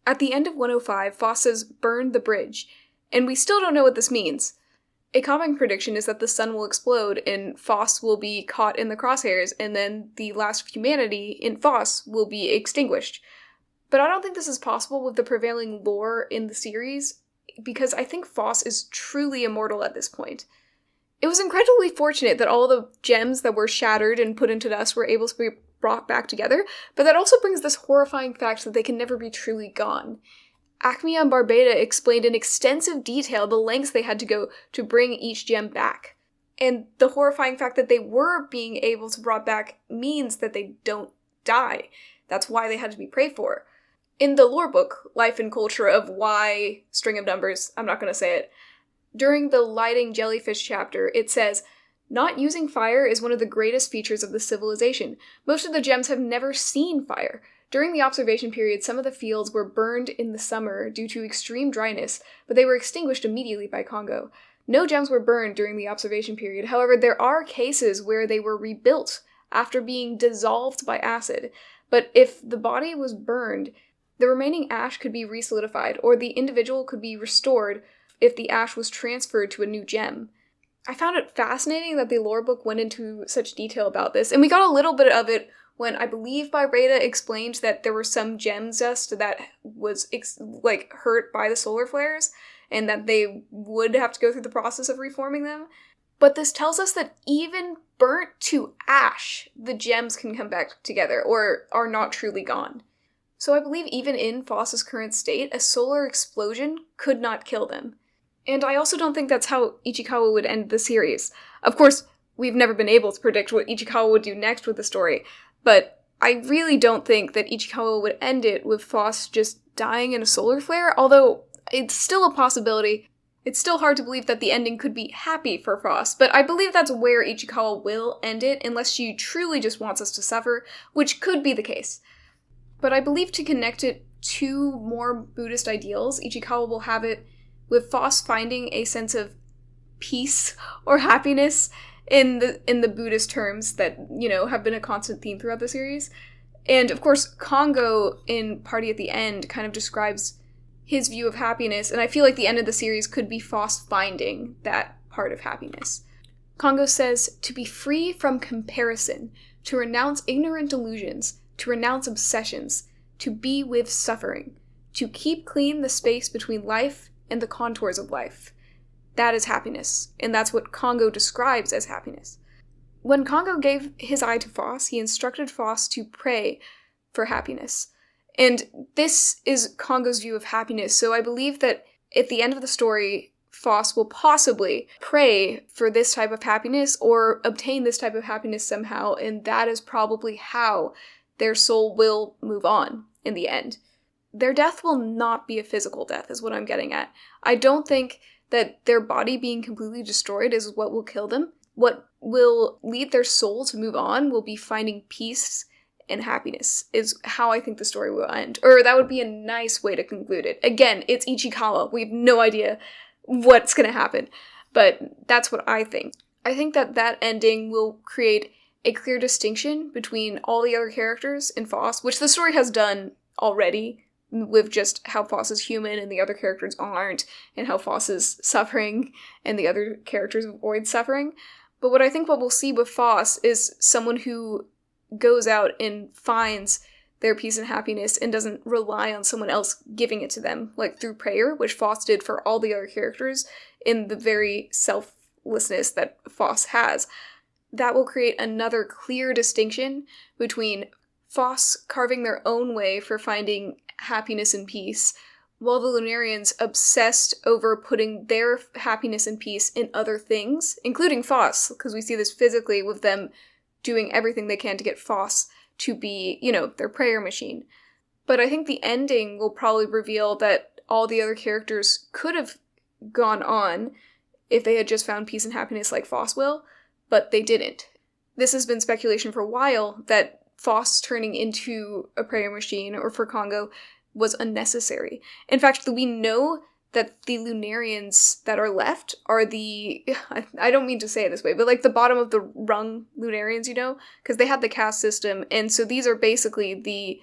At the end of 105, Phos says, "Burn the bridge," and we still don't know what this means. A common prediction is that the sun will explode and Phos will be caught in the crosshairs, and then the last of humanity in Phos will be extinguished. But I don't think this is possible with the prevailing lore in the series, because I think Phos is truly immortal at this point. It was incredibly fortunate that all the gems that were shattered and put into dust were able to be brought back together, but that also brings this horrifying fact that they can never be truly gone. Acmea and Barbeda explained in extensive detail the lengths they had to go to bring each gem back. And the horrifying fact that they were being able to brought back means that they don't die. That's why they had to be prayed for. In the lore book, Life and Culture of Y String of Numbers, I'm not going to say it, during the lighting jellyfish chapter, it says, "Not using fire is one of the greatest features of the civilization. Most of the gems have never seen fire. During the observation period, some of the fields were burned in the summer due to extreme dryness, but they were extinguished immediately by Congo. No gems were burned during the observation period. However, there are cases where they were rebuilt after being dissolved by acid. But if the body was burned, the remaining ash could be resolidified, or the individual could be restored if the ash was transferred to a new gem." I found it fascinating that the lore book went into such detail about this, and we got a little bit of it when I believe Barbeda explained that there were some gem dust that was hurt by the solar flares, and that they would have to go through the process of reforming them. But this tells us that even burnt to ash, the gems can come back together, or are not truly gone. So I believe even in Phos's current state, a solar explosion could not kill them. And I also don't think that's how Ichikawa would end the series. Of course, we've never been able to predict what Ichikawa would do next with the story, but I really don't think that Ichikawa would end it with Phos just dying in a solar flare, although it's still a possibility. It's still hard to believe that the ending could be happy for Phos, but I believe that's where Ichikawa will end it, unless she truly just wants us to suffer, which could be the case. But I believe to connect it to more Buddhist ideals, Ichikawa will have it with Phos finding a sense of peace or happiness in the Buddhist terms that, have been a constant theme throughout the series. And of course, Congo in Party at the End kind of describes his view of happiness, and I feel like the end of the series could be Phos finding that part of happiness. Congo says, "To be free from comparison, to renounce ignorant delusions, to renounce obsessions, to be with suffering, to keep clean the space between life and the contours of life. That is happiness, and that's what Congo describes as happiness." When Congo gave his eye to Phos, he instructed Phos to pray for happiness. And this is Congo's view of happiness, so I believe that at the end of the story, Phos will possibly pray for this type of happiness or obtain this type of happiness somehow, and that is probably how their soul will move on in the end. Their death will not be a physical death, is what I'm getting at. I don't think that their body being completely destroyed is what will kill them. What will lead their soul to move on will be finding peace and happiness, is how I think the story will end. Or that would be a nice way to conclude it. Again, it's Ichikawa. We have no idea what's going to happen. But that's what I think. I think that that ending will create a clear distinction between all the other characters in Phos, which the story has done already, with just how Phos is human and the other characters aren't, and how Phos is suffering and the other characters avoid suffering. But what I think what we'll see with Phos is someone who goes out and finds their peace and happiness and doesn't rely on someone else giving it to them, like through prayer, which Phos did for all the other characters in the very selflessness that Phos has. That will create another clear distinction between Phos carving their own way for finding happiness and peace, while the Lunarians obsessed over putting their happiness and peace in other things, including Phos, because we see this physically with them doing everything they can to get Phos to be, their prayer machine. But I think the ending will probably reveal that all the other characters could have gone on if they had just found peace and happiness like Phos will, but they didn't. This has been speculation for a while that Phos turning into a prayer machine, or for Congo, was unnecessary. In fact, we know that the Lunarians that are left are the, I don't mean to say it this way, but like the bottom of the rung Lunarians, because they had the caste system, and so these are basically the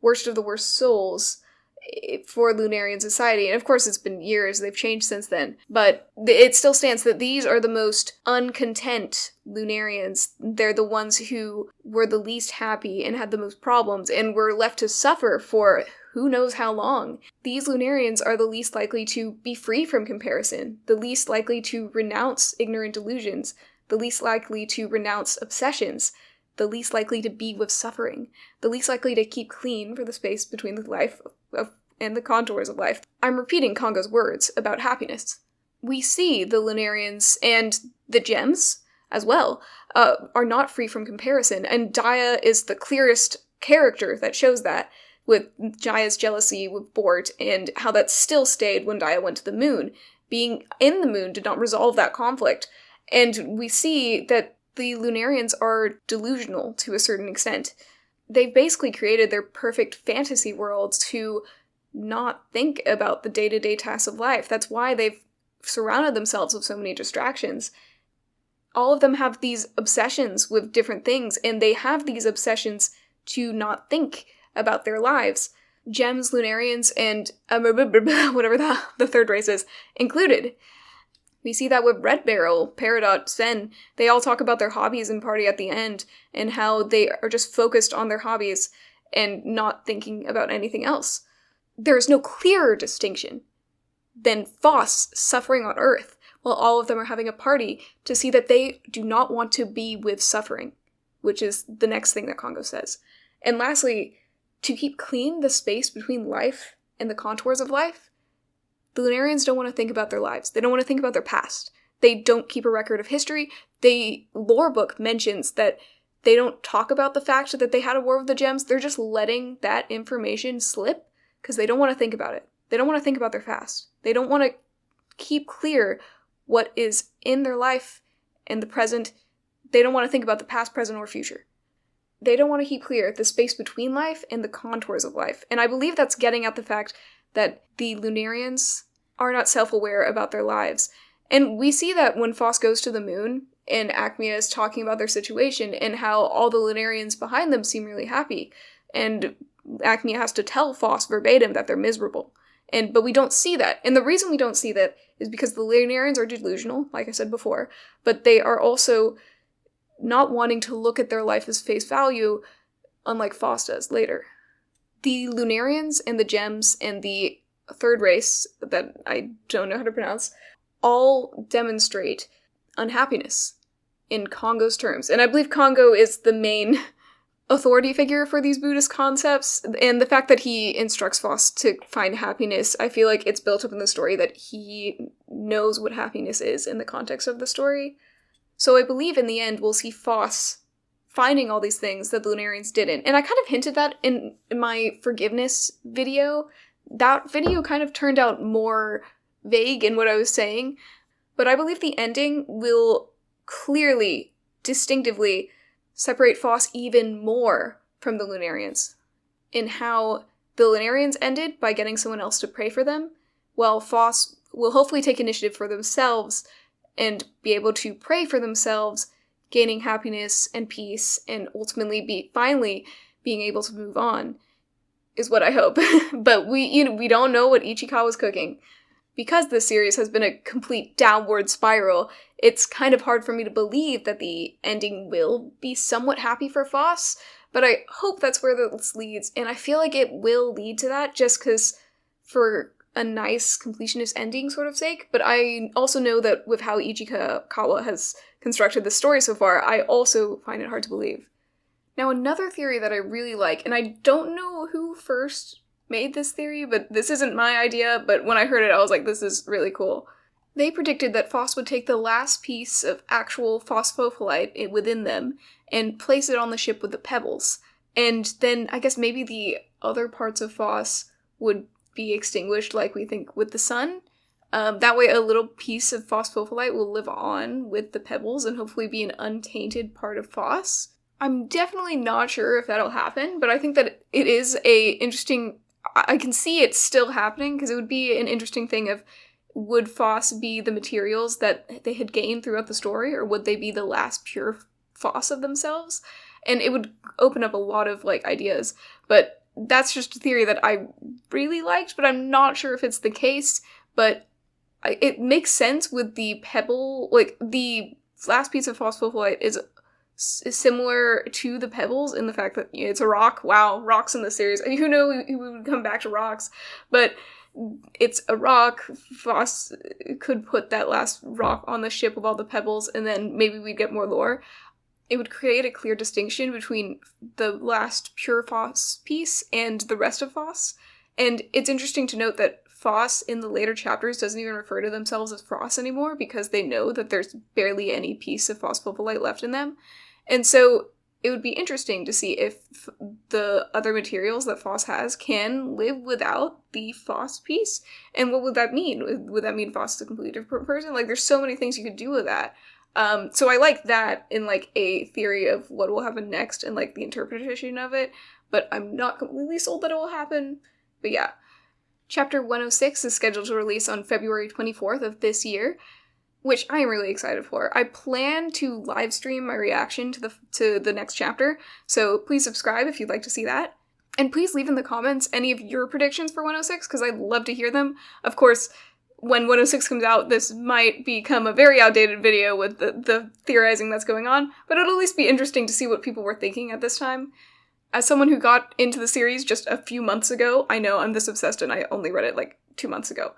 worst of the worst souls, for Lunarian society. And of course, it's been years, they've changed since then. But it still stands that these are the most uncontent Lunarians. They're the ones who were the least happy and had the most problems and were left to suffer for who knows how long. These Lunarians are the least likely to be free from comparison, the least likely to renounce ignorant delusions, the least likely to renounce obsessions, the least likely to be with suffering, the least likely to keep clean for the space between the life and the contours of life. I'm repeating Congo's words about happiness. We see the Lunarians and the gems, as well, are not free from comparison, and Daya is the clearest character that shows that, with Jaya's jealousy with Bort, and how that still stayed when Daya went to the moon. Being in the moon did not resolve that conflict, and we see that the Lunarians are delusional to a certain extent. They've basically created their perfect fantasy worlds to not think about the day-to-day tasks of life. That's why they've surrounded themselves with so many distractions. All of them have these obsessions with different things, and they have these obsessions to not think about their lives. Gems, Lunarians, and whatever the third race is, included. We see that with Red Barrel, Peridot, Sven. They all talk about their hobbies and party at the end, and how they are just focused on their hobbies and not thinking about anything else. There is no clearer distinction than Phos suffering on Earth, while all of them are having a party, to see that they do not want to be with suffering, which is the next thing that Congo says. And lastly, to keep clean the space between life and the contours of life, the Lunarians don't want to think about their lives. They don't want to think about their past. They don't keep a record of history. The lore book mentions that they don't talk about the fact that they had a war with the gems. They're just letting that information slip because they don't want to think about it. They don't want to think about their past. They don't want to keep clear what is in their life and the present. They don't want to think about the past, present, or future. They don't want to keep clear the space between life and the contours of life. And I believe that's getting at the fact that the Lunarians are not self-aware about their lives. And we see that when Phos goes to the moon, and Acmea is talking about their situation, and how all the Lunarians behind them seem really happy. And Acmea has to tell Phos verbatim that they're miserable. But we don't see that. And the reason we don't see that is because the Lunarians are delusional, like I said before, but they are also not wanting to look at their life as face value, unlike Phos does later. The Lunarians and the gems and the third race, that I don't know how to pronounce, all demonstrate unhappiness in Congo's terms. And I believe Congo is the main authority figure for these Buddhist concepts, and the fact that he instructs Phos to find happiness, I feel like it's built up in the story that he knows what happiness is in the context of the story. So I believe in the end we'll see Phos finding all these things that the Lunarians didn't. And I kind of hinted that in my forgiveness video. That video kind of turned out more vague in what I was saying, but I believe the ending will clearly, distinctively separate Phos even more from the Lunarians, in how the Lunarians ended by getting someone else to pray for them, while Phos will hopefully take initiative for themselves and be able to pray for themselves, gaining happiness and peace, and ultimately finally being able to move on, is what I hope. But we don't know what Ichikawa's cooking. Because this series has been a complete downward spiral, it's kind of hard for me to believe that the ending will be somewhat happy for Phos, but I hope that's where this leads, and I feel like it will lead to that just because for a nice completionist ending sort of sake, but I also know that with how Ichikawa has constructed the story so far, I also find it hard to believe. Now, another theory that I really like, and I don't know who first made this theory, but this isn't my idea, but when I heard it, I was like, this is really cool. They predicted that Phos would take the last piece of actual Phosphophyllite within them and place it on the ship with the pebbles. And then I guess maybe the other parts of Phos would be extinguished like we think with the sun. That way a little piece of Phosphophyllite will live on with the pebbles and hopefully be an untainted part of Phos. I'm definitely not sure if that'll happen, but I think that it is I can see it still happening, because it would be an interesting thing of, would Phos be the materials that they had gained throughout the story, or would they be the last pure Phos of themselves? And it would open up a lot of, ideas. But that's just a theory that I really liked, but I'm not sure if it's the case. But it makes sense with the pebble, like, the last piece of Phosphophyllite is similar to the pebbles in the fact that it's a rock. Wow, rocks in the series. Who knew we would come back to rocks? But it's a rock. Phos could put that last rock on the ship with all the pebbles, and then maybe we'd get more lore. It would create a clear distinction between the last pure Phos piece and the rest of Phos. And it's interesting to note that Phos in the later chapters doesn't even refer to themselves as Phos anymore because they know that there's barely any piece of Phosphophyllite left in them. And so it would be interesting to see if the other materials that Phos has can live without the Phos piece. And what would that mean? Would that mean Phos is a completely different person? Like, there's so many things you could do with that. So I like that in, like, a theory of what will happen next and, like, the interpretation of it. But I'm not completely sold that it will happen. But yeah. Chapter 106 is scheduled to release on February 24th of this year, which I am really excited for. I plan to live stream my reaction to the next chapter, so please subscribe if you'd like to see that. And please leave in the comments any of your predictions for 106, because I'd love to hear them. Of course, when 106 comes out, this might become a very outdated video with the theorizing that's going on, but it'll at least be interesting to see what people were thinking at this time. As someone who got into the series just a few months ago, I know I'm this obsessed and I only read it like 2 months ago.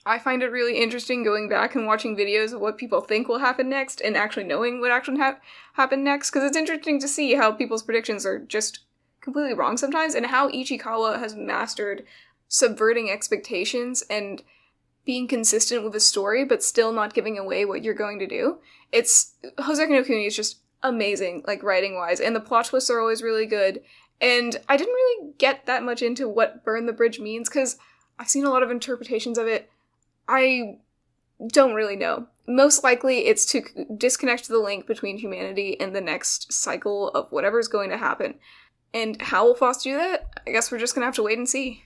I find it really interesting going back and watching videos of what people think will happen next and actually knowing what actually happened next, because it's interesting to see how people's predictions are just completely wrong sometimes and how Ichikawa has mastered subverting expectations and being consistent with a story but still not giving away what you're going to do. Houseki no Kuni is just amazing, like, writing-wise, and the plot twists are always really good, and I didn't really get that much into what burn the bridge means, because I've seen a lot of interpretations of it. I don't really know. Most likely it's to disconnect the link between humanity and the next cycle of whatever's going to happen. And how will Phos do that? I guess we're just gonna have to wait and see.